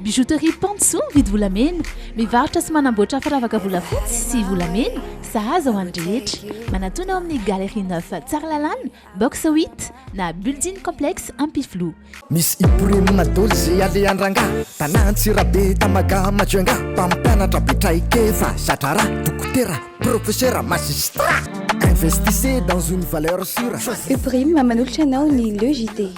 Bijouterie Panso mividy volamena, mivarotra sy manamboatra firavaka volafotsy sy volamena, sahaza ho an'ny rehetra. Manatona ao amin'ny Galerie 9 Tsaralalàna, box 8 na building complexe Ampiflo. Misy iporimina doly zay aleandrangà, Tanantsirabe Tamaga Majunga, mpampianatra Betraikeva, Satrara, dokotera, professeur, magistrat. Investissez dans une valeur sûre. Uprime manolotra anao ny Le JT.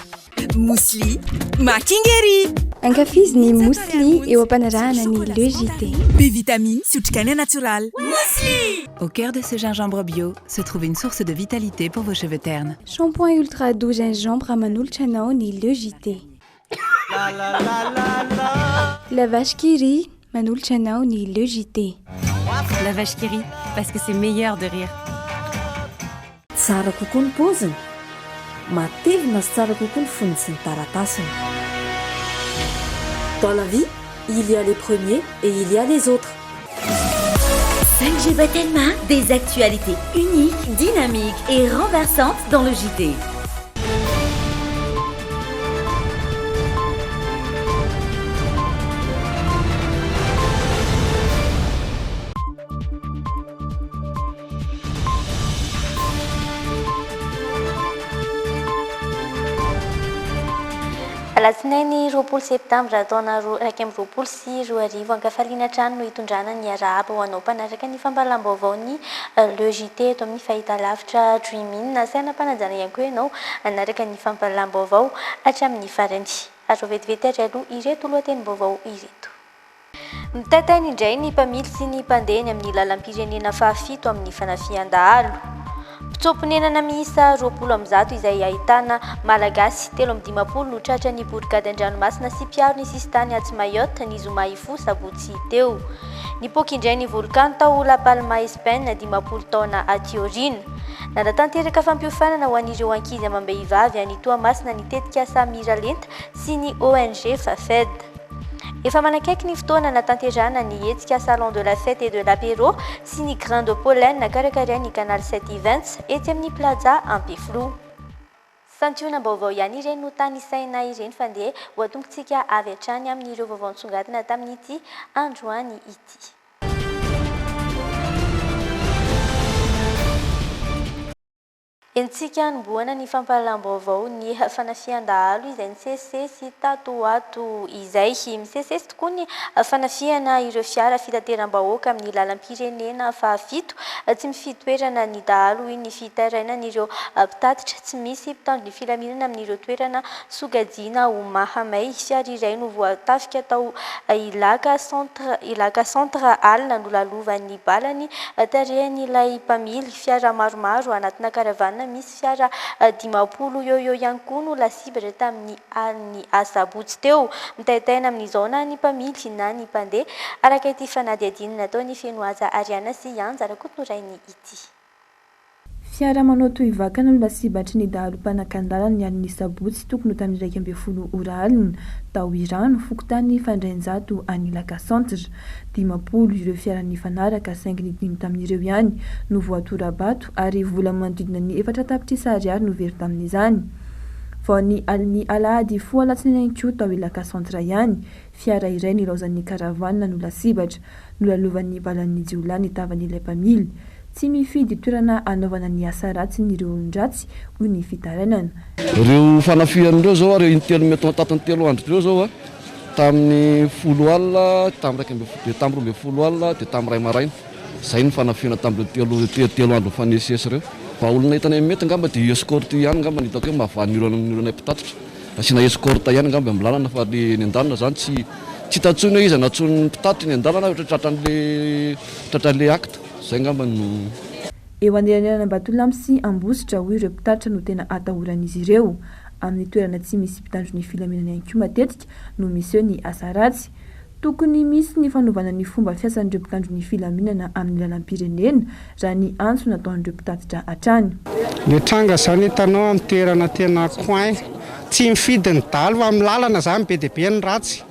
Mousli Makingeri. Ankafiziny mousli eo am-panarahana ny Le JT. B-vitamine Souchkane naturel. Mousli. Au cœur de ce gingembre bio se trouve une source de vitalité pour vos cheveux ternes. Shampoing ultra doux gingembre manolotra anao ny Le JT. La vache qui rit manolotra anao ny Le JT. La vache qui rit parce que c'est meilleur de rire. Tsara kokoa ny paoziny, matevina sy tsara kokoa ny fonony sy ny taratasiny. Dans la vie, il y a les premiers et il y a les autres. 5G Batelma, des actualités uniques, dynamiques et renversantes dans le JT. Alatsinainy 20 septambra taona 2024 ankafaliana trano no hitondrana ny arahaba ho anao mpanaraka ny fambalam-baovaony Le JT eto amin'ny fahitalavitra Dream In. Sainam-panajana ihany koa ianao anaraka ny fambalam-baovao hatramin'ny farany. Azo vetivety ary aloha ireto lohatenim-baovao ireto. Mitatainy indray ny mpamily sy ny mpandeny amin'ny lalam-pirenena fahafito amin'ny fanafian-dahalo. Mpitsoponenana miisa 20 izay ahitana malagasy 320 no tratra ny borikady an-dranomasina sy mpiaro ny sistany atsy Mayotte ny zoma ifo sabotsy teo. Nipoaka indray ny volkano tao La Palma Espagne 10 taona aty aoriana. Nanatanteraka fampiofanana ho an'ireo ankizy amam-behivavy any Toamasina ny tetika Samira Lenta sy ny ONG Fafed. Efa manakaiky ny fotoana natanterana ny hetsika Salon de la Fête et de l'Apéro sy ny Grain de Pollen karakarain'ny Canal 7 Events ety amin'ny Plaza Ampiflo. Santiona baovao ihany ireny no tany saina ireny fandeha ho atombotsika avy hatrany amin'ireo vaovao nisongadina tamin'ity androany ity. Entsika nomboana ny fampahalam-baovao ny fanafian-dahalo izay nisesesy tatoato izay misesesy tokoa ny fanafiana ireo fiara fitateram-bahoaka amin'ny lalam-pirenena fahafito tsy mifitoerana ny dahalo ny fitarainan'ireo mpitatitra tsy misy mpitandro ny filaminana amin'ireo toerana sogajiana ho mahamay. Fiara iray no voatafika tao Ilaka centre alina no lalovan'ny balany tarehan'ilay mpamily. Fiara maromaro anatina karavana misy fiara 10 eo ihany koa no lasibra tamin'ny aliny asabotsy teo. Mitaitaina amin'izao na ny mpamily na ny mpandeha araka ity fanadihadinina nataony Fenoaza Ariana sy Anjara Kotonorainy ity. Fiara manao tohivakana no lasibatry ny dahalo mpanakan-dalana ny aliny sabotsy tokony ho tamin'ny 12 ora alina tao Irano fokotany fandrainjato any Ilaka centre. 10 ireo fiara nifanaraka 5 tamin'ireo ihany no voatora-bato ary vola manodidina ny 4 tapitrisa ariary no very tamin'izany. Vao ny aliny alahady fo alatsinainy koa tao Ilaka centre ihany fiara iray nilaozan'ny karavana no lasibatra no lalovan'ny balan'ny jiolahy nitavan'ilay mpamily. Tsy mifidy toerana anaovana ny asa ratsy nireo olon-dratsy hoy ny fitarainana. Ireo fanafian'ireo zao ireo intelo metona tatany 3 andro ireo zao tamin'ny 10 alina, tamin'ny 12 alina dia tamin'ny 2 maraina. Zay ny fanafiana tamin'ireo 3 andro fanesesy ireo. Mba olona hitanay mety angamba dia escorte ihany angamba ny hitako hoe mahavan'ireo amin'ireo mpitatitra. Asiana escorte ihany angamba amin'ny lalana fa ny andalana zany tsy tatsony hoe izy natsony mpitatitra ny andalana tratran'le acte. Zay angamba no eo anelanelana Batolamy sy Ambositra hoy ireo mpitatitra no tena atahoran'izy ireo. Amin'ny toerana tsy misy mpitandro ny filaminana ihany koa matetika no misy eo ny asa ratsy. Tokony misy ny fanaovana ny fomba fiasan'ireo mpitandro ny filaminana amin'ny lalam-pirenena raha ny antso nataon'ireo mpitatitra hatrany. Ny tranga zany hitanao amin'ny toerana tena coin tsy mifidy ny dalo amin'ny lalana zany be dia be ny ratsy.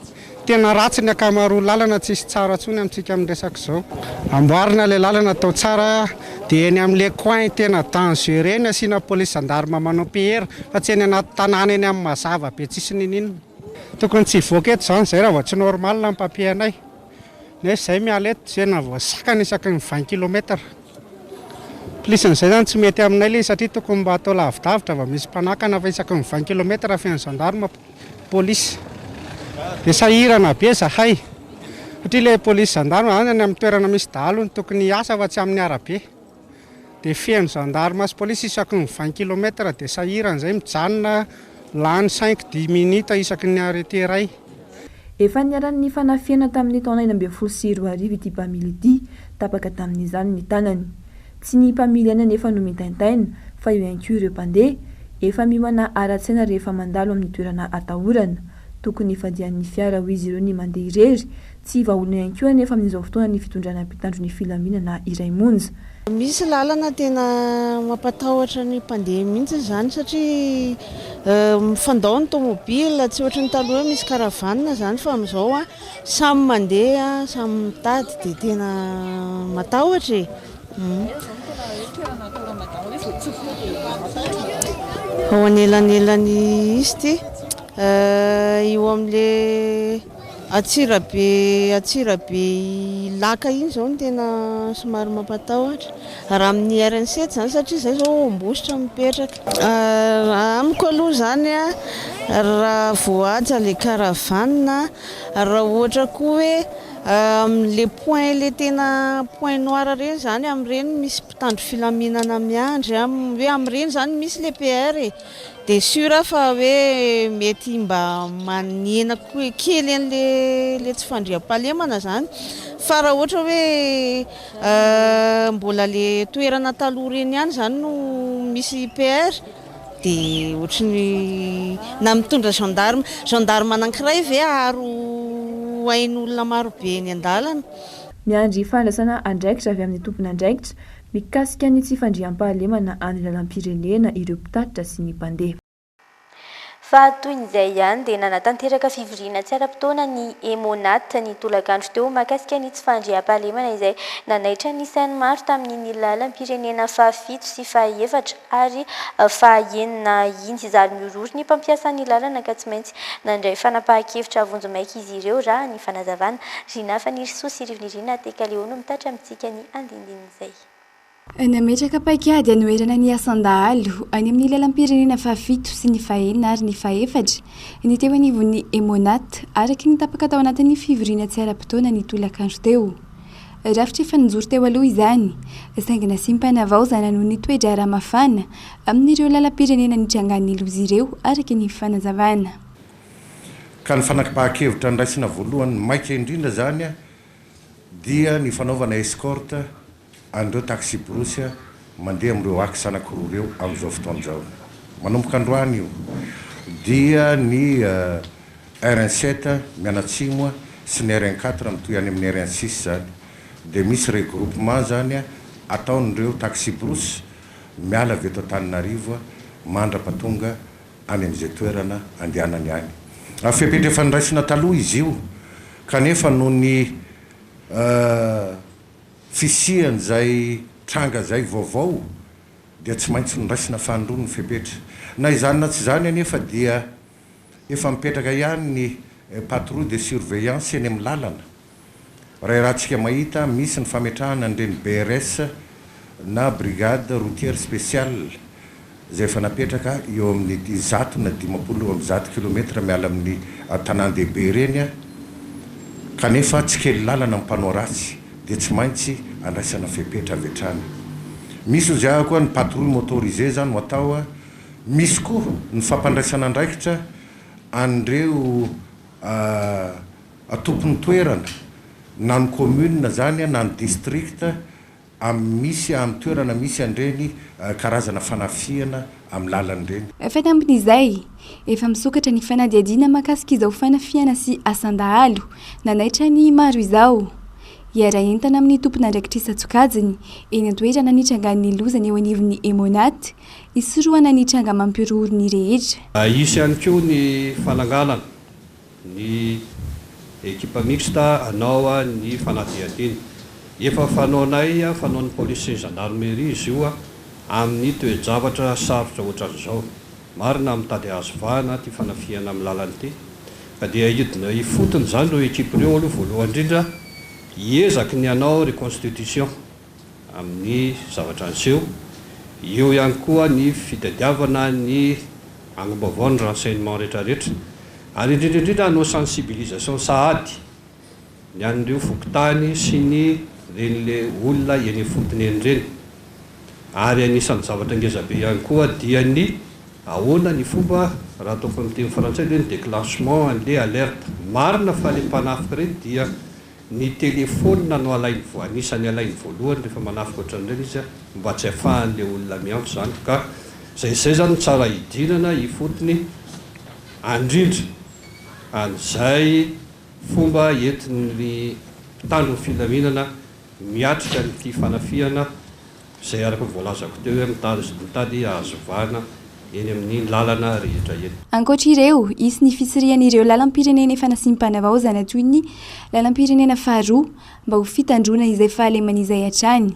Tena ratsy ny akamaroa lalana tsisy tsara tsony amintsika amin'ny resaka izao. Amboarina ilay lalana atao tsara dia eny amin'ilay coin tena dangereux ny asiana polisy gendarme manao PR fa tsy eny anaty tanàna eny amin'ny mazava be tsisy ninina. tokony tsy voaka eto izany izay raha vao tsy normal ny papier-anay nefa izay miala eto izay na voasakana isaky ny 20 kilometatra polisin'izay zany tsy mety aminay ilay satria tokony mba atao lavidavitra va misy mpanakana fa isaky ny 20 kilometatra fian'ny gendarme polisy dia sahirana be zahay satria ilay polisy gendarme any amin'ny toerana misy dahalo ny tokony hiasa fa tsy amin'ny arabe dia fian'ny gendarme sy polisy isaky ny 20 kilometatra dia sahirana izay mijanona lany 5-10 minutes isaky ny arrêté iray. Efa niaran'ny fanafiana tamin'ny taona 2024 ity mpamily ity tapaka tamin'izany ny tanany. Tsy ny mpamily ihany nefa no mitaintaina fa io ihany koa ireo mpandeha efa mihomana ara-tsaina rehefa mandalo amin'ny toerana atahorana. Tokony ifadian'ny fiara ho izy ireo ny mandeha irery tsy vaholana ihany koa nefa amin'izao fotoana ny fitondrana mpitandro ny filaminana iray monja. Misy lalana tena mampatahotra ny mpandeha mihitsy zany satria mifandao ny tomobila tsy ohatry ny taloha misy karavanina zany fa amin'izao samy mandeha samy mitady dia tena matahotra e. Ao anelanelany izy ty io amin'le atsirabe laka iny zao no tena somary mampatahotra raha amin'ny RN7 zany satria zay zao ambositra mipetraka amiko aloha zany raha voaja le karavanina raha ohatra koa hoe le point le tena point noir reny zany amin'ireny misy mpitandro filaminana miandry hoe amin'ireny zany misy le PR dia sura fa hoe mety mba manena kely an'le tsy fandriam-pahalemana zany fa raha ohatra hoe mbola le toerana taloha reny ihany zany no misy PR dia ohatrany na mitondra gendarme anankiray ve aro hain'olona marobe ny an-dalana. Miandry fandraisana andraikitra avy amin'ny tompony andraikitra mikasika ny tsy fandriam-pahalemana any lalam-pirenena ireo mpitatitra sy ny mpandeha. Fa toy izay ihany dia nanatanteraka fivoriana tsy ara-potoana ny EMONAT ny tolakandro teo mahakasika ny tsy fandriam-pahalemana izay nanaitra ny sainy maro tamin'ny lalam-pirenena faha-7 sy faha-4 ary faha-9 iny izary miorory ny mpampiasa ny lalana ka tsy maintsy nandray fanapahan-kevitra vonjy maika izy ireo raha ny fanazavana Rina Fanirisoa sy Rivolinirina Tekaleono mitatra amintsika ny andindin'izay. Nametraka paikady anoerana ny asandahalo any amin'ny lalam-pirenena faha-7 sy ny faha-9 ary ny faha-4 ny teo anivon'ny EMONAT araky ny tapaka tao anatin'ny fivoriana tsy ara-potoana ny tolakandro teo. Rafitra efa nijoro teo aloha izany saingy nasimpana avao zany noho ny toetra ara-mafana amin'ireo lalam-pirenena nitrangan'ny loza ireo araky ny fanazavana. Ka ny fanapahan-kevitra ndraisina voalohany maika indrindra zany dia ny fanaovana escorte andreo taxi brosy mandeha amin'ireo axe anankiroa ireo amin'izao fotoana izao. Manomboka androany io dia ny RN7 mianatsimo sy ny RN4 mitoy any amin'ny RN6 zany dia misy regroupement zany ataon'ireo taxi brosy miala avy eto Antananarivo mandrapatonga any amin'izay toerana andehanany any. Fepetra efa niraisina taloha izy io kanefa noho ny fisiany zay tranga zay vaovao dia tsy maintsy niraisina fahandroa ny fepetra na izany na tsy zany anefa dia efa mipetraka ihany ny patrouille de surveillance eny amin'ny lalana rahantsika mahita misy ny fametrahana an'ireny BRS na brigade routière spéciale zay efa napetraka eo amin'ny 10 na 50 kilometra miala amin'ny tanàn-dehibe reny kanefa tsy kely lalana mpanao ratsy dia tsy maintsy andraisana fepetra avetrany. Misy zay koa ny patrouille motorisé zany no atao misy koa ny fampandraisana andraikitra an'ireo tompony toerana na ny commune zany na ny district misy amin'ny toerana misy an'ireny karazana fanafiana amin'ny lalan'ireny. Efa tamin'izay efa misokatra ny fanadihadiana mahakasika izao fanafiana sy asandahalo nanaitra ny maro izao. Iara entana amin'ny tompony andraikitra Satsokajiny eny an-toerana nitrangan'ny lozany eo anivon'ny EMONAT isorohana ny tranga mampiorohoro ny rehetra. Isy ihany koa ny falangalana ny ekipa mixta anao ny fanadihadiana. Efa fanaonay fanaon'ny polisy sy gendarmerie izy io amin'ny toe-javatra sarotra ohatran'izao. Marina mitady hazo vahana ty fanafiana amin'ny lalana ity ka dia idina ifotony zany reo ekipe reo aloha voalohany indrindra hiezaky ny anao reconstitution amin'ny zavatra anseho eo ihany koa ny fitadiavana ny agnombaovao ny renseignement rehetrarehetra ary indrindraindrindra anao sensibilisation sahady ny an'ireo fokotany sy ny renyle olona eny fotony eny reny ary anisan'ny zavatra ngezabe ihany koa dia ny ahoana ny fomba raha ataoko amin'ny teny frantsay hoe ny déclenchement an'le alerte marina fa le mpanafika reny dia ny telefôna no alainy anisan'ny alainy voalohany rehefa manafika ohatran'ireny izy mba tsy hafahan'le olona miantso zany ka zay zany tsara hidinana ifotony andrindra an'izay fomba entiny mpitandro filaminana miatrika nyty fanafiana zay araka voalazako teo hoe mitady ahazovana eny amin'ny lalana rehetra eny. Ankoatra ireo, isy ny fitsirian'ireo lalam-pirenena efa nasimpanavao zany toy ny lalam-pirenena faharoa mba ho fitandrona izay fahalemana izay hatrany.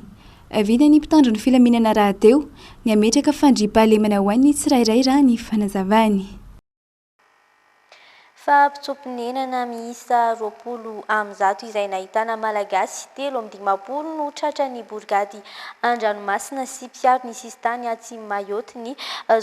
Avina ny mpitandro ny filaminana raha teo ny ametraka fandriam-pahalemana ho an'ny tsirairay raha ny fanazavany. Fa mpitsopinenana miisa 20 amin'ny 100 izay nahitana malagasy 3 amin'ny 50 no tratran'ny borgady an-dranomasina sy mpiaro ny sistany atsimo Mayotte ny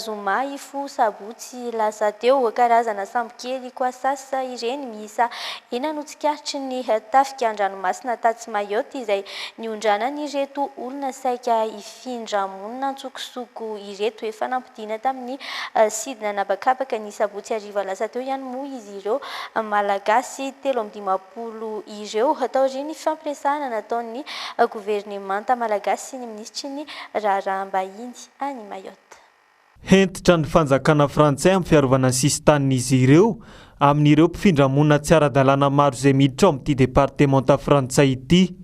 zoma ifo sabotsy lasa teo karazana sambokely koasasa ireny miisa 4 no tsikaritra ny tafika an-dranomasina tatsy Mayotte izay niondranany ireto olona saika ifindra monina ntsokosoko ireto efa nampidina tamin'ny sidina nabakabaka ny sabotsy ariva lasa teo ihany moa izy ireo malagasy 350 ireo taoriny fampiresahana nataon'ny gouvernemanta malagasy sy ny ministry ny raharaham-bahiny any Mayotte. Hentitra ny fanjakana frantsay amin'ny fiarovana ny sistan'izy ireo amin'ireo mpifindra-monina tsy ara-dalàna maro izay miditra ao amin'ity departemanta frantsay ity.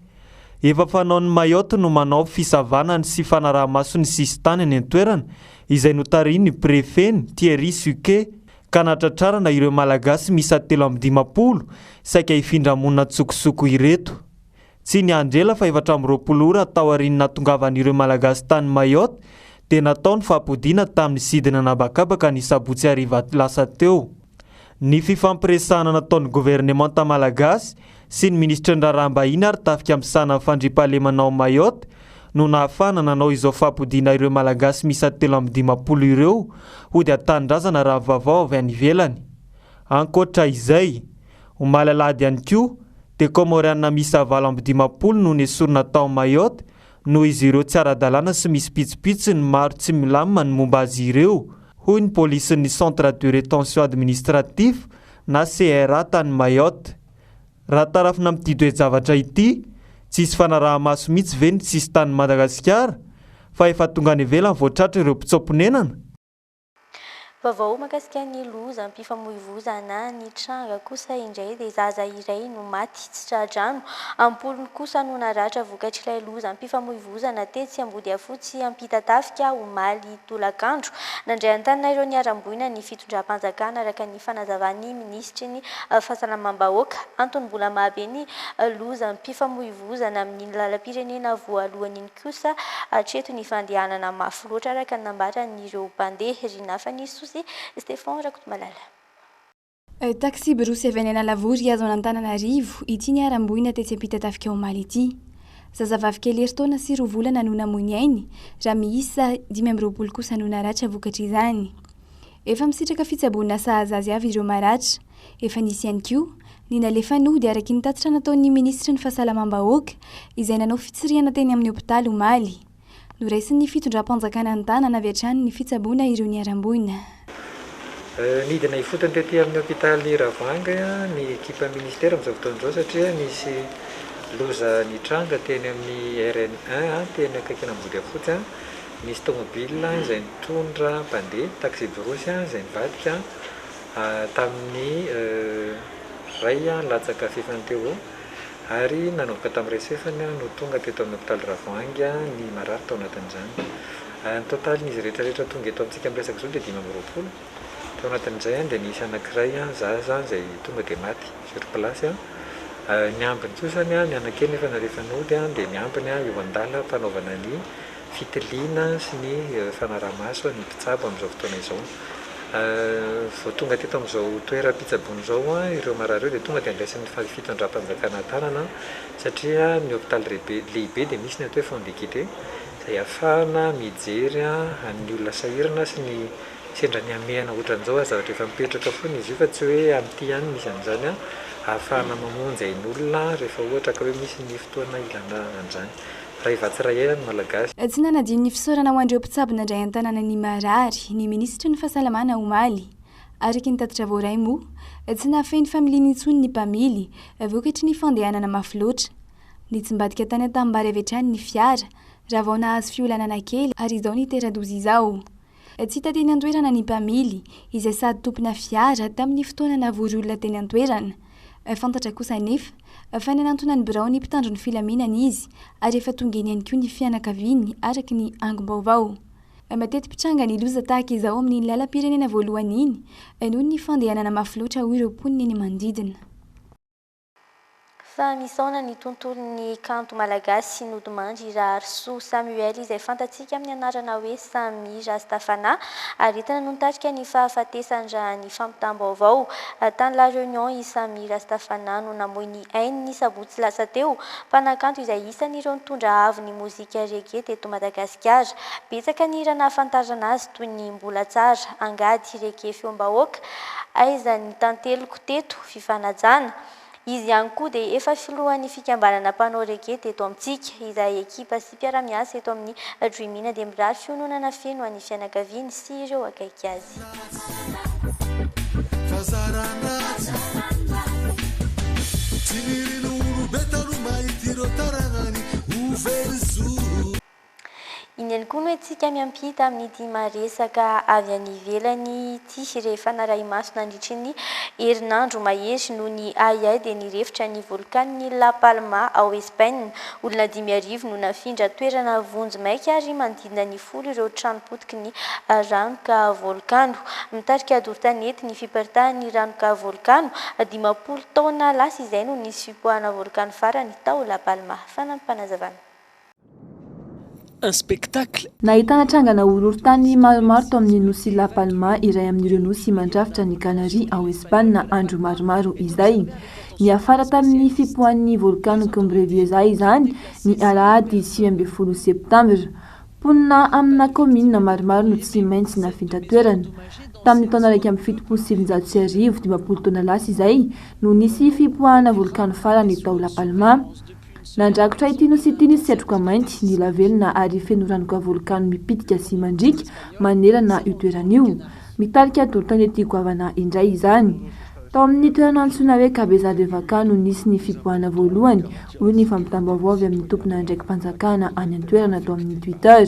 Efa fanaon'ny Mayotte no manao fisavanany sy fanaraha-masony sistany ny antoerana izay notariny prefeny Thierry Suquet ka natratrarana ireo malagasy misa 350 saika ifindra-monina tsokosoko ireto. Tsy ny andrela fa 420 ora tao aoriany natongavan'ireo malagasy tany Mayotte dia natao ny fampodiana tamin'ny sidina nabakabaka ny sabotsy ariva lasa teo. Ny fifampiresahana nataon'ny gouvernemanta malagasy sy ny ministra ny raharaham-bahiny ary tafika amin'sana fandriam-pahalemanao Mayotte no nahafana nanao izao fampodiana ireo malagasy misa 350 ireo ho dia tanindrazana raha vaovao avy any ivelany. Ankoatra izay, ho malalady ihany koa dia komoriana misa 750 no nesorina tao Mayotte no izy ireo tsy ara-dalàna sy misy pitsipitsy ny maro tsy milamina ny momba azy ireo, hoy ny polisin'ny centre de rétention administratif na CRA tany Mayotte. Raha tarafina amin'ity toe-javatra ity, tsisy fanaraha-maso mihitsy ve ny tsisy tany Madagasikara fa efa tonga any ivelany voatratra ireo mpitsopinenana. Vaovao mahakasika ny loza mpifamoivoizana ny tranga kosa indray dia zaza iray no maty tsy tra-drano ampolony kosa no naratra vokatr'ilay loza mpifamoivoizana tetsy Ambodiafotsy ampita-tafika omaly tolakandro nandray an-tanana ireo niaramboina ny fitondram-panjakana araka ny fanazavan'ny ministry ny fahasalamam-bahoaka Antony Bolamabe ny loza mpifamoivoizana amin'ny lalam-pirenena voalohany iny kosa hatreto ny fandehanana mafy loatra araka ny nambaran'ireo mpandeha rinafany Stéphane Rakotomalala. Taxi Borosy avy any Analavory azo an'Antananarivo ity niaramboina tetsy ampita-tafika omaly ity. Zazavavy kely eritaona sy 2 volana no namony ainy raha miisa 520 kosa no naratra vokatra izany. Efa misitraka fitsaboana sahaza azy avy ireo maratra. Efa nisy ihany koa ny nalefanody araky ny tatitra nataon'ny ministry ny fahasalamam-bahoaka izay nanao fitsiriana teny amin'ny hopitaly omaly. Noraisin'ny fitondram-panjakana an-tanana avy hatrany ny fitsaboana ireo niaramboina. Nidina ifotony tety amin'ny hopitaly Ravanga ny ekipa ministera amin'izao fotoan'izao satria nisy loza nitranga teny amin'ny RN1 teny akaikina Ambodiafotsy. Nisy tomobile izay nitondra mpandeha taxi Borosy izay nivadika tamin'ny ray latsaka fefany teo ary nanomboka tamin'ny resefany no tonga teto amin'ny hopitaly Ravanga ny marary tao anatin'izany. Ny totalin'izy rehetrarehetra tonga eto amintsika miresaka izao dia 520. Tao anatin'izay dia nisy anankiray zaza izay tonga dia maty sur place. Ny ambiny kosany ny anankely efa narefanody dia ny ambiny eo an-dala fanaovana ny fitiliana sy ny fanaraha-maso ny mpitsabo amin'izao fotoana izao. vao tonga teto amin'izao toeram-pitsaboana izao ireo marareo dia tonga dia andraisan'ny fitondram-panjakana tanana satria ny hôpitaly lehibe dia misy ny atao hoe fond d'équité izay ahafahana mijery ny olona sahirana sy ny sendra ny amehana ohatran'izao zavatra efa mipetraka foana izy io fa tsy hoe amin'ity ihany misy an'izany ahafahana mamonjy ny olona rehefa ohatra ka hoe misy ny fotoana ilana an'izany raha ivatsiray ny malagasy. Tsy nanadino ny fisaorana ho andreo mpitsabona indray an-tanàna ny Marary ny ministra ny fahasalamana Omaly araky ny tatitra voaray moa tsy nahafehy ny familiana intsony ny mpamily vokatry ny fandehanana mafy loatra ny tsimbadika tany an-tanimbary avy hatrany ny fiara raha vao nahazo fiolanana kely ary izao ny teradozy izao. Tsy hita teny an-toerana ny mpamily izay sady tompona fiara tamin'ny fotoana navory olona teny an-toerana. Fantatra kosa nefa fa ny anantona ny birao ny mpitandro ny filaminana izy ary efa tonga eny ihany koa ny fianakaviany araky ny angom-baovao. Matety pitranga ny loza tahaka izao amin'ny lalam-pirenena voalohany iny noho ny fandehanana mafy loatra ho ireo mponina eny manodidina. Fa misaona ny tontolon'ny kanto malagasy sy nodimandry Raharsoa Samuel izay fantatsika amin'ny anarana hoe Samy Rastafana ary entina no nitarika ny fahafatesany raha ny fampitam-baovao tany La Réunion i Samy Rastafana no namoy ny ainy ny sabotsy lasa teo mpanakanto izay isan'ireo nitondra avo ny mozika reggae teto Madagasikara. Betsaka ny raha nahafantarana azy toy ny mbola tsara angady reggae feom-bahoaka aiza ny tanteloko teto fifanajana. Izy ihany koa dia efa filohan'ny fikambanana mpanao reggae teto amintsika izay ekipa sy mpiara-miasa eto amin'ny Dreamina dia mirary fiononana feno an'ny fianakaviany sy ireo akaiky azy. Iny ihany koa no antsika miampita amin'ny tia maresaka avy any ivelany ity rehefa naray maso nandritry ny herinandro mahery noho ny ayay dia nirefitra ny volkany La Palma ao Espagne. Olona 5,000 no nafindra toerana vonjy maika ary manodidina ny folo ireo trano potiky ny ranoka volkano. Mitarika adoro-tanety ny fiparitahan'ny ranoka volkano 50 taona lasa izay no nisy fipoahana volkano farany tao La Palma. Fanampanazavana. Un spectacle. Nahitana trangana horohorontany maromaro tao amin'ny nosy La Palma iray amin'ireo nosy mandrafitra ny Canaries ao Espagne andro maromaro izay. Ny afara tamin'ny fipohan'ny volcano Cumbre-Vieja izany ny alahady 10 septambra. Ponina amina commune maromaro no tsy maintsy nafindra toerana. Tamin'ny taona 1770 50 taona lasa izay no nisy fipoahana volcano farany tao La Palma. Nandrakotra ity nosy ity nisy setroka mainty ny lavelona ary feno ranoka volkano mipitika sy mandrika manerana io toerana io. Mitarika adoro-tanety goavana indray izany. Tao amin'ny toerana antsoina hoe Cabeza de Vaca no nisy ny fipoahana voalohany hoy ny fampitam-baovao avy amin'ny tompona ndraiky mpanjakana any an-toerana tao amin'ny Twitter.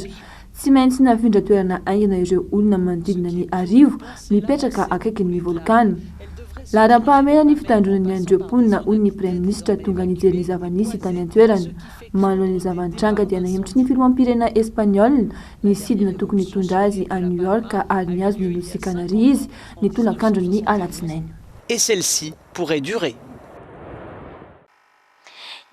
Tsy maintsy nafindra toerana aingana ireo olona manodidina ny arivo mipetraka akaikin'ny volkano. Laharampahamena ny fitandronan'ny andreo-ponina hoy ny Prime Ministra tonga nijery ny zava-nisy tany an-toerana. Manoloana ny zava-nitranga dia nahemotry ny filohampirenena Espagnol ny sidina tokony hitondra azy a New York ary niazo ny nosy Canaries ny tolakandron'ny alatsinainy. Et celle-ci pourrait durer.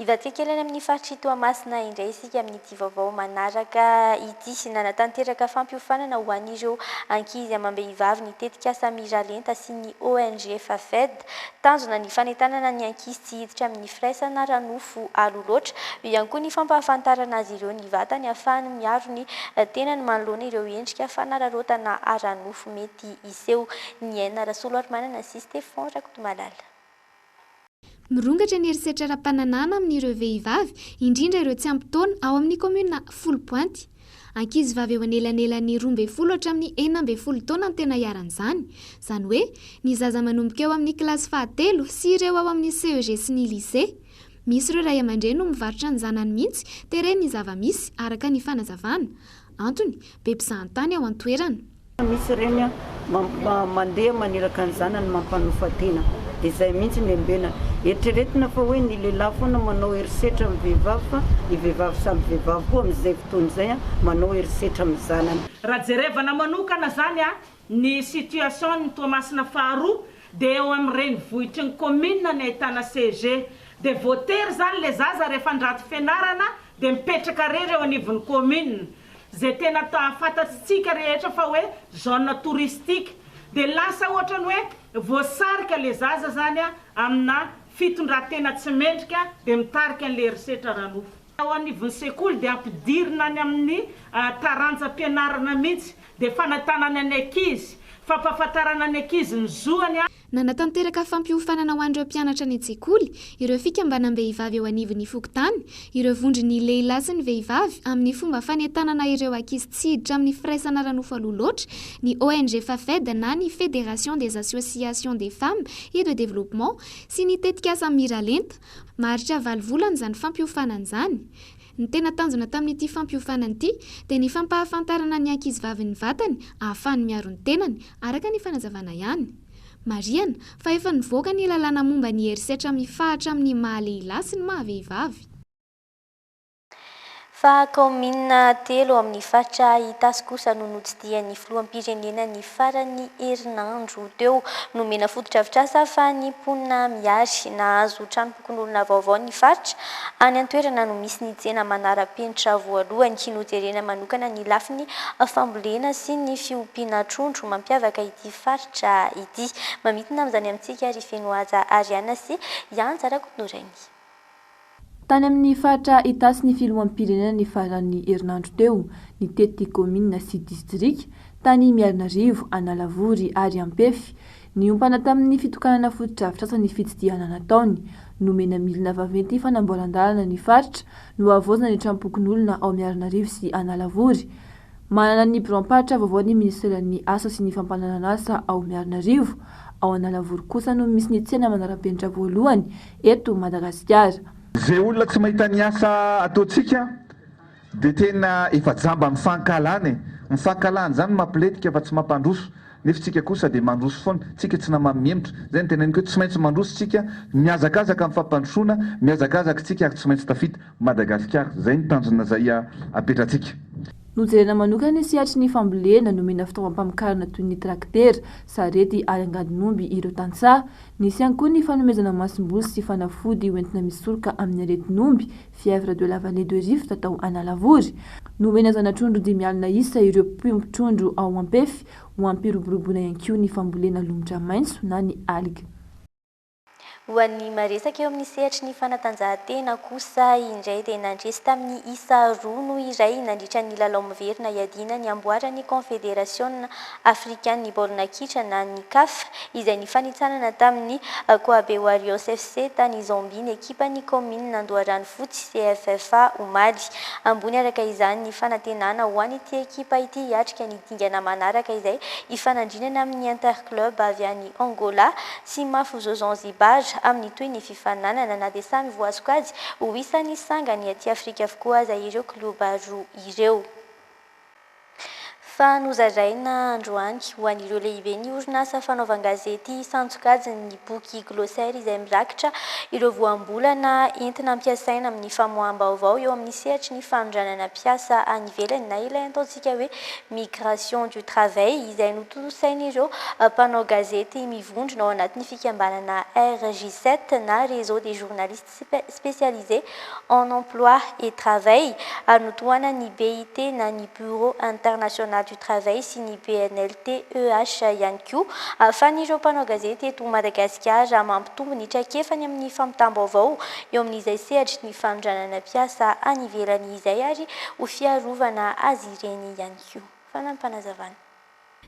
Ivatika kely amin'ny faritry Toamasina indray isika amin'ity vaovao manaraka ity sy nanatanteraka fampiofanana ho an'ireo ankizy amam-behivavy nitetika Samiralenta sy ny ONG Fafed tanjona ny fanentanana ny ankizy tsy hiditra amin'ny firaisana ranofo alo loatra. Io ihany koa ny fampahafantarana azy ireo ny vatany ahafahany miaro ny tenany manoloana ireo endrika fanararotana aranofo mety iseho. Ny Aina Rasolo ary manana sy Stéphane Rakotomalala. Mirongatra ny herisetra ara-pananana amin'ireo vehivavy indrindra ireo tsy ampy taona ao amin'ny komuna Folopointy. Ankizy vavy eo anelanelan'ny 12 hatramin'ny 14 taona no tena iaran'izany. Izany hoe ny zaza manomboka eo amin'ny kilasy fahatelo sy ireo ao amin'ny CEG sy ny lycée. Misy ireo ray aman-dreny no mivarotra ny zanany mihitsy tereny ny zava-misy araka ny fanazavana. Antony be mpizahan-tany ao an-toerana. Misy ireny mandeha maneraka ny zanany mampanofa tena. Dia izay mihitsy ny embena eritreretina fa hoe ny lehilahy foana manao herisetra amin'ny vehivavy fa ny vehivavy samy vehivavy koa amin'izay fotoana izay manao herisetra amin'ny zanany. Raha jerevana manokana zany ny situation ny Toamasina faharoa dia eo amin'ny renivohitry ny commune ny ahitana CEG dia voatery zany le zaza rehefa andraty fianarana dia mipetraka rery eo anivon'ny commune. Zay tena fantatsika rehetra fa hoe zone touristique. dia lasa ohatrany hoe voasarika le zaza zany a amina fitondratena tsy mendrika dia mitarika an'le herisetra ranofo. Ao anivon'ny sekoly dia ampidirina any amin'ny taranja-pianarana mihitsy dia fanatanana ny ankizy fampahafantarana ny ankizy ny zoany a. Nanatanteraka fampiofanana ho an'ireo mpianatra ny an-tsekoly ireo fikambanam-behivavy eo anivon'ny Fokontany, ireo vondrony lehilahy sy ny vehivavy amin'ny fomba fanentanana ireo ankizy tsy hiditra amin'ny firaisana ranofo aloha loatra, ny ONG FAFED na ny Fédération des Associations des Femmes et de Développement sy ny tetikasa Miralenta maharitra 8 volana izany fampiofanana izany. Ny tena tanjona tamin'ity fampiofanana ity dia ny fampahafantarana ny ankizy vavy ny vatany ahafahany miaro ny tenany araka ny fanazavana ihany. Mariana fa efa nivoaka ny lalàna momba ny herisetra mifahatra amin'ny mahalehilahy sy ny mahavehivavy. Fa commune telo amin'ny faritra Itasy kosa no notsidihan'ny filoham-pirenena ny farany herinandro teo nomena foto-drafitrasa fa ny mponina miary nahazo tranom-pokon'olona vaovao ny faritra any an-toerana no misy ny tsena manara-penitra voalohany nojerena manokana ny lafiny fambolena sy ny fiompiana trondro mampiavaka ity faritra ity. Mamitina amin'izany amintsika ary Fenoaza Ariana sy Ian Jarakonorainy. Tany amin'ny faritra Itasy ny filoham-pirenena ny farany herinandro teo ny tety commune sy district tany Miarinarivo, Analavory ary Ampefy ny ompana tamin'ny fitokanana foto-drafitrasa ny fitsidiana nataony nomena milina vaventy fanamboaran-dalana ny faritra no avoazana ny tranom-pokon'olona ao Miarinarivo sy Analavory. Manana ny brampatra vaovao ny ministeran'ny asa sy ny fampananana asa ao Miarinarivo, ao Analavory kosa no misy ny tsena manara-penitra voalohany eto Madagasikara. Zay olona tsy mahita ny asa ataontsika dia tena efa jamba mifankalany. Mifankalany zany mampiletika fa tsy mampandroso. Nefa tsika kosa dia mandroso foana, tsika tsy namamiemotra. Zay ny teneniko hoe tsy maintsy mandroso tsika, miazakazaka amin'ny fampandrosoana, miazakazaka tsika ary tsy maintsy tafita Madagasikara. Zay ny tanjona zay apetratsika. Nojerena manokana sy hatry ny fambolena nomena fitaovam-pamokarana toy ny traktera, sarety ary angadin'omby ireo tantsaha. Nisy ihany koa ny fanomezana masom-boly sy fanafody hoentina misoroka amin'ny aretin'omby fièvre de la vallée de Rift tatao Analavory. Nomena zana-trondro 10 alina isa ireo mpiompy-trondro ao Ampefy ho ampiroboroboana ihany koa ny fambolena lomotra maitso na ny algue. Ho an'ny maresaka eo amin'ny sehatry ny fanatanjahantena kosa indray dia nandresy tamin'ny isa roa no iray nandritra ny lalao miverina iadina ny amboarany Confédération Africaine ny baolina kitra na ny CAF izay nifanitsanana tamin'ny Koabe Warriors FC tany Zambie ny ekipa ny commune Nandoarano Fotsy CFFA Omaly. Ambony araka izany ny fanantenana ho an'ity ekipa ity hiatrika ny dingana manaraka izay ifanandrinana amin'ny Interclub avy any Angola sy Mafuzo Zanzibar amin'ny toy ny fifananana na dia samy voasokajy ho isan'ny sangany aty Afrika avokoa aza ireo kluba roa ireo. Fa nozaraina androany ho an'ireo lehibe ny orinasa fanaovan-gazety isantsokajiny boky glossaire izay mirakitra ireo voambolana entina ampiasaina amin'ny famoaham-baovao eo amin'ny sehatry ny fanondranana mpiasa any ivelany na ilay ataontsika hoe migration du travail izay notosaina ireo mpanao gazety mivondrona ao anatin'ny fikambanana RJ7 na réseau des journalistes spécialisés en emploi et travail ary notoana ny BIT na ny bureau international du travail sy ny PNLT EH ihany koa ahafahan'ireo mpanao gazety eto Madagasikara mampitombo ny traikefany amin'ny fampitam-baovao eo amin'izay sehatry ny fanondranana mpiasa any ivelany izay ary ho fiarovana azy ireny ihany koa. Fanampanazavana.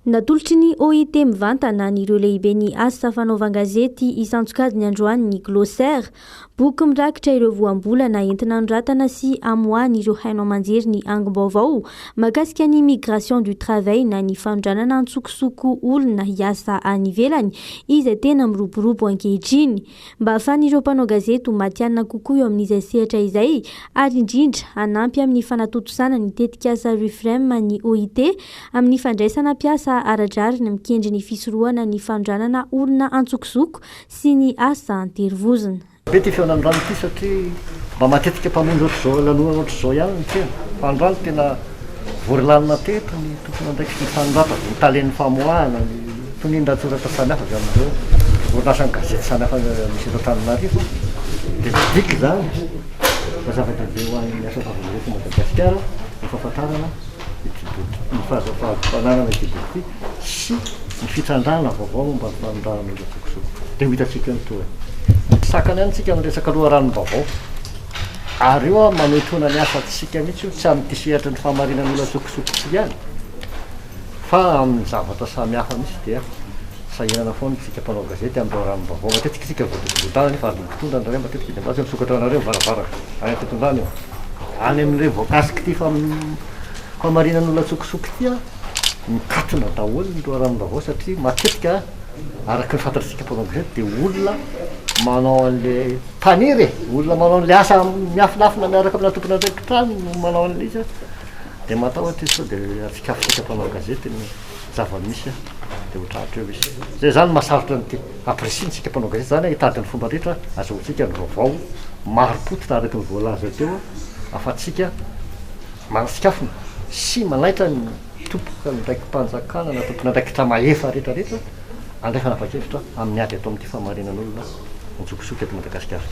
Natolotry ny OIT mivantana n'ireo lehibe ny asa fanaovan-gazety isantsokajiny androany ny glossaire, boky mirakitra ireo voambolana entina anoratana sy amoahana ireo haino aman-jery ny angom-baovao mahakasika ny migration du travail na ny fanondranana antsokosoko olona hiasa any ivelany izay tena miroborobo ankehitriny. Mba ahafahan'ireo mpanao gazety ho matianina kokoa eo amin'izay sehatra izay ary indrindra hanampy amin'ny fanatotosana ny tetikasa Refrem ny OIT amin'ny fandraisana mpiasa aradrariny mikendry ny fisorohana ny fanondranana olona antsokosoko sy ny asa anterivozina. Be ty feonandrano ity satria mba matetika mpamonjy ohatr'izao lanoana ohatr'izao ihany ny tena. Fa androany tena vory-lalina teto ny tompona ndraiky ny fanondrata, ny talen'ny famoahana, ny tonin-dratsoratra samihafa avy amin'izao. Orinasa ny gazety samihafa misy eto Antananarivo. Dia diky zany fa zava-dehibe ho an'ny asa fanaovana Madagasikara ny fahafantarana ny fahafantarana ity boky sy ny fitrandrana vaovao momba ny fanondranan'olona sokosoko dia hitatsika nyto sakany any tsika miresaka aloha-ranom-baovao ary io a manohitona ny asa tsika mihitsy io tsy amin'ity sehatra ny fahamarinan'olona sokosoko ihany fa amin'ny zavatra samihafa mihitsy dia sahinana foana tsika mpanao gazety amin'ireo ranom-baovao matetika tsika voadododana nefa ary mitondra anareo matetika dia mbatsy misokatra anareo varavara any fitondrana io any amin'ireo voakasiky ty fahamarinan'olona sokosoko ty a mikatona daholo nyreo ranom-baovao satria matetika araky ny fantatritsika mpanao gazety dia olona manao an'le mpaniry olona manao an'le asa miafilafina miaraka amina tompona andraikitrany no manao an'le izy dia matao aty sao dia atsikafitsika mpanao gazety ny zava-misy dia hotrahatra eo izy zay zany mahasarotra nyty apresiantsika mpanao gazety zany hitadiny fomba rehetra azahoantsika ny vaovao maropototra araky ny voalaza teo afatsika manatsikafina sy manaitra ny tompoka ndraiky mpanjakana na tompona andraikitra mahefa rehetrarehetra andray fanapa-kevitra amin'ny ady atao amin'ity fahamarinan'olona nitsokosoky eto Madagasikara.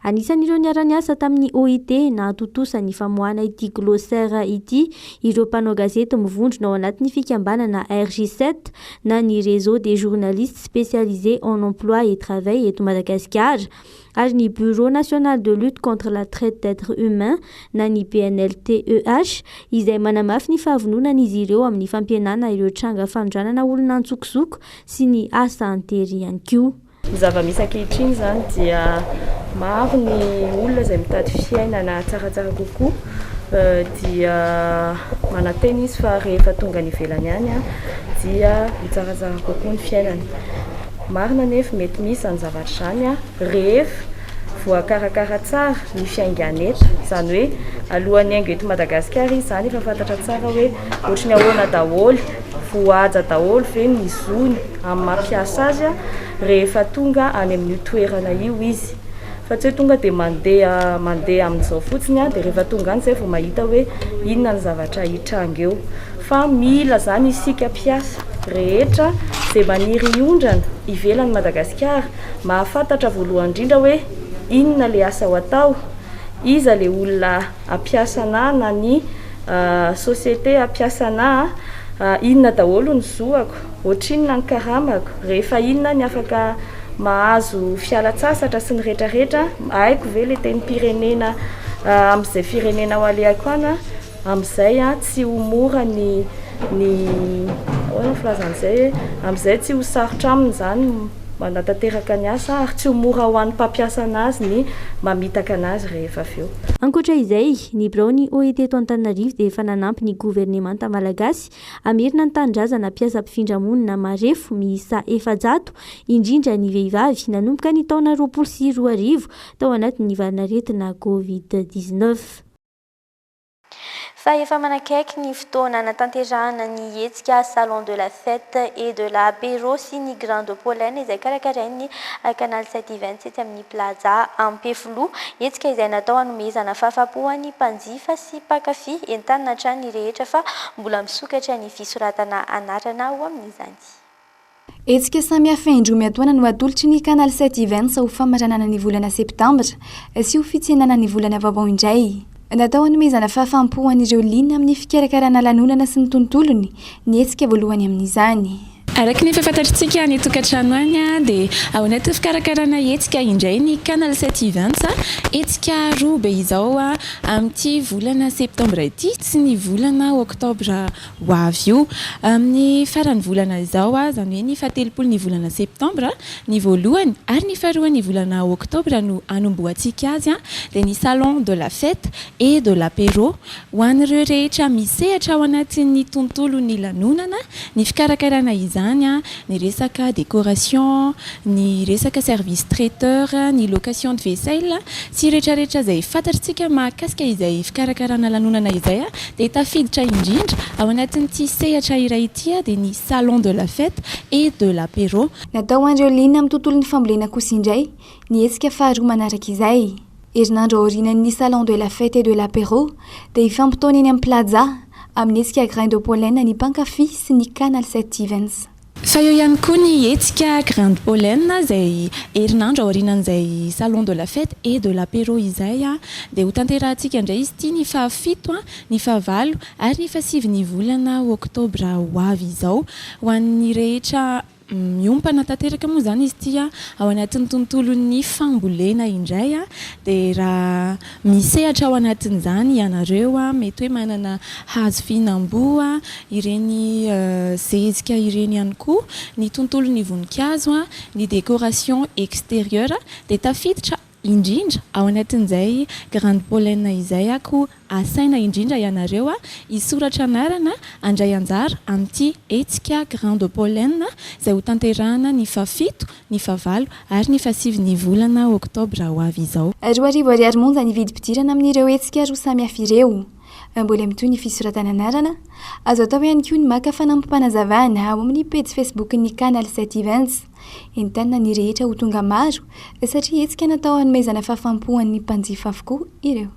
Anisan'ireo niara-niasa tamin'ny OIT na atotosa ny famoahana ity glossaire ity ireo mpanao gazety mivondrona ao anatin'ny fikambanana RJ7 na ny réseau des journalistes spécialisés en emploi et travail eto Madagasikara ary ny Bureau national de lutte contre la traite d'êtres humains na ny BNLTEH izay manamafy ny fahavononan'izy ireo amin'ny fampianana ireo tranga fanondranana olona antsokosoko sy ny asa antery ihany koa. Ny zava-misy ankehitriny zany dia maro ny olona izay mitady fiainana tsaratsara kokoa dia manantena izy fa rehefa tonga ny ivelany any dia mitsaratsara kokoa ny fiainany. Marina nefa mety misy zany zavatra zany rehefa voakarakara tsara ny fiainganeta zany hoe alohan'ny haingo eto Madagasikara izy zany efa fantatra tsara hoe ohatry ny ahoana daholo voahaja daholo ve ny zony amin'ny mampiasa azy rehefa tonga any amin'ny toerana io izy fa tsy hoe tonga dia mandeha amin'izao fotsiny dia rehefa tonga any zay vao mahita hoe inona ny zavatra hitranga eo fa mila zany isika mpiasa rehetra izay maniry hondrana ivelan'ny Madagasikara mahafantatra voalohany indrindra hoe inona le asa ho atao iza le olona ampiasana na ny société ampiasana inona daholo ny zoako ohatrinona ny karamako rehefa inona ny afaka mahazo fialatsasatra sy ny rehetrarehetra haiko ve le teny pirenena amin'izay firenena ho alehako ana amin'izay tsy ho mora ny filazan'izay amin'izay tsy ho sarotra aminy zany manatanteraka ny asa ary tsy ho mora ho an'ny mpampiasa anazy ny mamitaka anazy rehefa avy eo. Ankoatra izay, ny birao ny OIT eto Antananarivo dia efa nanampy ny governemanta malagasy amerina ny tanindrazana mpiasa mpifindra-monina marefo miisa 400 indrindra ny vehivavy nanomboka ny taona 2024 tao anatin'ny varinaretina COVID-19. Fa efa manakaiky ny fotoana natanterahana ny hetsika salon de la fête et de la Péro sy ny Grande Polène izay karakarain'ny Canal 727 amin'ny plaza Ampefilo, hetsika izay natao hanomezana fahafapoan'ny mpanjifa sy mpakafy entanina hatrany rehetra fa mbola misokatra ny fisoratana anarana ho amin'izany. Hetsika samihafa indroa miatoana no atolotry ny Canal 727 ho famaranana ny volana septambra sy ho fitsenana ny volana vaovao indray. Natao hanomezana fahafahampoan'ireo liana amin'ny fikarakarana lanonana sy ny tontolony ny hetsika voalohany amin'izany. Araka ny fahafantatritsika ny tokantrano any dia ao anaty fikarakarana hetsika indray ny Canal 727 hetsika roa be izao amin'ity volana septambra ity sy ny volana oktobra ho avy io. Amin'ny faran'ny volana izao zany hoe ny fahatelopolo ny volana septambra ny voalohany ary ny faharoa ny volana oktobra no anomboantsika azy dia ny salon de la fête et de l'apéro ho an'ireo rehetra misehatra ao anatin'ny tontolon'ny lanonana ny fikarakarana izany ny resaka décoration, ny resaka service traiteur, ny location de vaisselle sy rehetrarehetra izay fantatritsika mahakasika izay fikarakarana lanonana izay dia tafiditra indrindra ao anatin'ity sehatra iray ity dia ny salon de la fête et de l'apéro. Natao andreo liana amin'ny tontolon'ny fambolena kosa indray ny hetsika faharoa manaraka izay. Herinandro aorianan'ny salon de la fête et de l'apéro dia ifampitaona eny amin'ny plaza amin'ny hetsika Grande Polène ny mpankafy sy ny Canal 727. fa eo ihany koa ny hetsika grande pollen zay herinandro aorinan'izay salon de la fête et de l'apéro izay dia ho tanterahantsika indray izy ity ny fahafito ny fahavalo ary ny fahasivy volana oktobra ho avy izao ho an'ny rehetra miompana tanteraka moa zany izy ity ao anatin'ny tontolon'ny fambolena indray dia raha misehatra ao anatin'izany ianareo mety hoe manana hazo fihinam-boa ireny zezika ireny ihany koa ny tontolon'ny voninkazo ny décoration extérieure dia tafiditra indrindra ao anatin'izay grande pollen izay ako asaina indrindra ianareo isoratra anarana andray anjara amin'ity hetsika grande pollen izay ho tanterahana ny fafito ny favalo ary ny fahasivy volana oktobra ho avy izao. Roa arivo ariary monja ny vidim-pidirana amin'ireo hetsika roa samihafa ireo. Mbola mitoy ny fisoratana anarana azo atao ihany koa ny maka fanampam-panazavana ao amin'ny page Facebook ny Canal 7 Events. Entanina ny rehetra ho tonga maro satria hetsika natao hanomezana fahafampohan'ny mpanjifa avokoa ireo.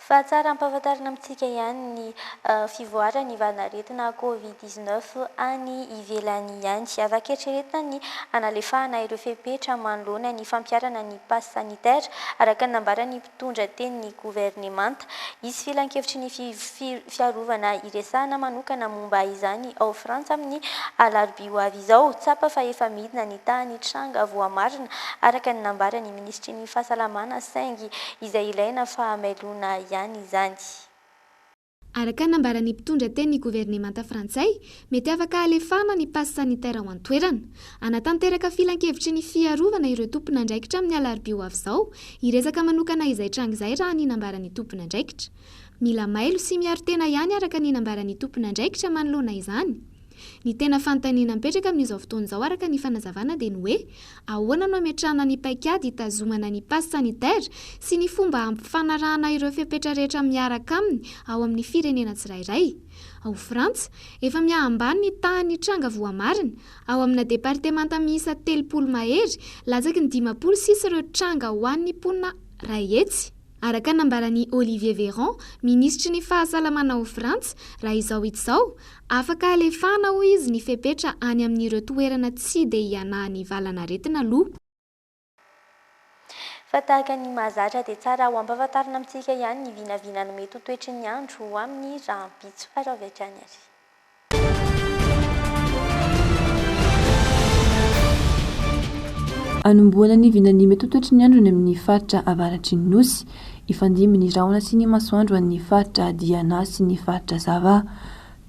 Fa tsara ampahafantarina amintsika ihany ny fivoarany varetina Covid-19 any ivelany ihany. Afaka eritreretina ny analefahana ireo fepetra manoloana ny fampiarana ny passe sanitaire araka ny nambaran'ny mpitondra teny ny gouvernemanta. Izy filan-kevitry ny fiarovana iresahana manokana momba izany ao Frantsa amin'ny alarobia ho avy izao. Tsapa fa efa midina ny tahany tranga voamarina araka ny nambaran'ny ministry ny fahasalamana saingy izay ilaina fa hamelona araka nambaran'ny mpitondra teny ny gouvernemanta frantsay mety afaka alefana ny passe sanitaire ao an-toerana anatanteraka filan-kevitry ny fiarovana ireo tompona andraikitra amin'ny alarobia ho avy izao iresaka manokana izay tranga izay raha ny nambaran'ny tompona andraikitra mila mailo sy miaro tena ihany araka ny nambaran'ny tompona andraikitra manoloana izany. Ny tena fanontaniana mipetraka amin'izao fotoan'izao araka ny fanazavana dia ny hoe ahoana no ametrahana ny paikady hitazomana ny passe sanitaire sy ny fomba hampifanarahana ireo fepetra rehetra miaraka aminy ao amin'ny firenena tsirairay. Ao Frantsa efa miahambany ny tahany tranga voamarina ao amina departemanta miisa 30 mahery latsaky ny 6 ireo tranga ho an'ny mponina ray hetsy. Araka nambaran'ny Olivier Véran, ministry ny fahasalamana ao Frantsa, raha izao izao, afaka alefana ho izy ny fepetra any amin'ireo toerana tsy dia ianahany valanaretina aloha. Fa tahaka ny mahazatra dia tsara ho ampahafantarina amintsika ihany ny vinavinany mety ho toetry ny andro ho amin'ny rahampitso araovetrany ary. Anomboana ny vinany mety ho toetry ny andro ny amin'ny faritra avaratry ny nosy ifandimy ny rahona sy ny masoandro amin'ny faritra Diana sy ny faritra Zava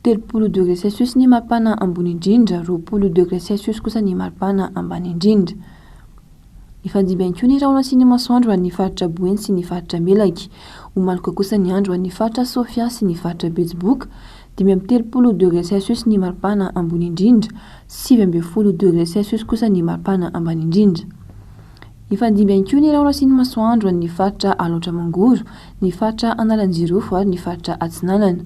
30°C ny maripana ambony indrindra 20°C kosa ny maripana ambany indrindra. Ifandimy ihany koa ny rahona sy ny masoandro amin'ny faritra Boeny sy ny faritra Melaky omaliko kosa ny andro amin'ny faritra Sofia sy ny faritra Betsiboka 30°C ny maripana ambony indrindra 20°C kosa ny maripana ambany indrindra. Ifandimy ihany koa ny rahona sy ny masoandro amin'ny faritra Alaotra Mangoro, ny faritra Analanjirofo ary ny faritra Atsinanana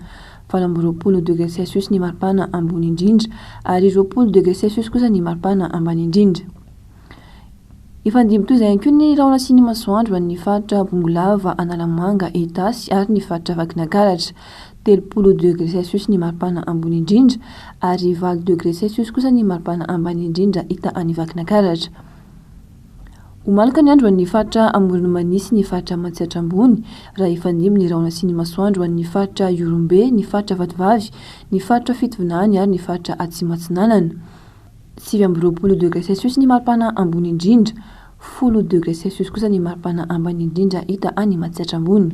20°C ny maripana ambony indrindra ary 20°C kosa ny maripana ambany indrindra. Ifandimy toy izay ihany koa ny rahona sy ny masoandro amin'ny faritra Bongolava, Analamanga, Etasy ary ny faritra Vakinakaratra 30°C ny maripana ambony indrindra ary 20°C kosa ny maripana ambany indrindra hita any Vakinakaratra. Omalika ny andro amin'ny faritra Amoron'Manisy, ny faritra Matsihatra ambony raha ifandimy ny rahona sy ny masoandro amin'ny faritra Yorombe, ny faritra Vatovavy, ny faritra Fitovinany ary ny faritra Atsimatsinanana 20°C ny maripana ambony indrindra 10°C kosa ny maripana ambany indrindra hita any Matsihatra ambony.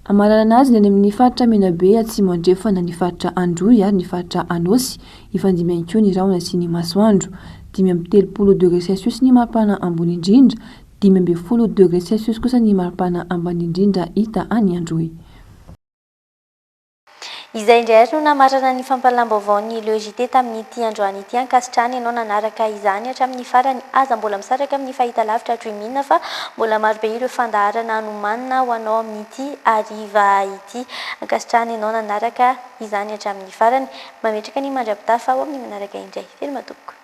Amarana azy ny amin'ny faritra Menabe, Atsimo andrefana, ny faritra Androy ary ny faritra Anosy ifandimy ihany koa ny rahona sy ny masoandro 30°C ny maripana ambony indrindra 10°C kosa ny maripana ambany indrindra hita any Androy. Izay indray no namarana ny fampalam-baovao ny logité tamin'ity androany ity ankasitrany ianao nanaraka izany hatramin'ny farany aza mbola misaraka amin'ny fahitalavitra Dreamina fa mbola marobe ireo fandaharana anomanina ho anao amin'ity hariva ity ankasitrany ianao nanaraka izany hatramin'ny farany mametraka ny mandrapitafa ao amin'ny manaraka indray fery-matoko.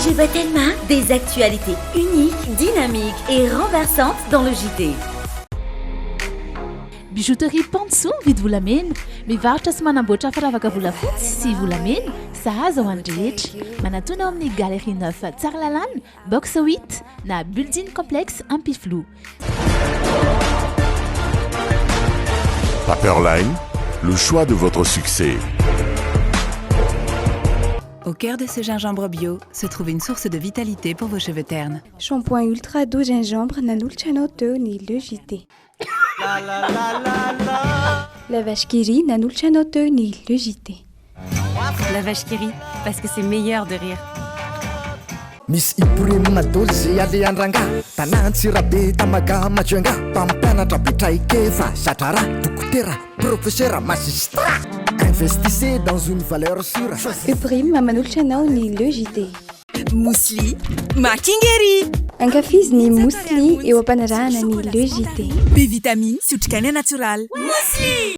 Sanjay Batelma, des actualités uniques, dynamiques et renversantes dans le JT. Bijouterie Pansou vidy volamena, mivarotra sy manamboatra firavaka volafotsy sy volamena, sahaza ho an'ny rehetra. Manatona ao amin'ny Galerie 9 Tsaralalàna, box 8 na building complexe Ampiflou. Paperline, le choix de votre succès. Au cœur de ce gingembre bio se trouve une source de vitalité pour vos cheveux ternes. Shampoing ultra doux gingembre nan'olotrano teo ny le JT. La vache qui rit nan'olotrano teo ny le JT. La vache qui rit, parce que c'est meilleur de rire. Miss Ibrahim Madoly zay aleandrangà Tanantsirabe tamaga majoanga Pampianatra betraike fa satrara Dokotera, professeur, magistrat Investissez dans une valeur sûre Ibrahim man'olotrano ny le JT. Mousli, Makingeri. Ankafizy ny mousli eo am-panarahana ny le JT. B-vitamine, otrikaina natural. Mousli.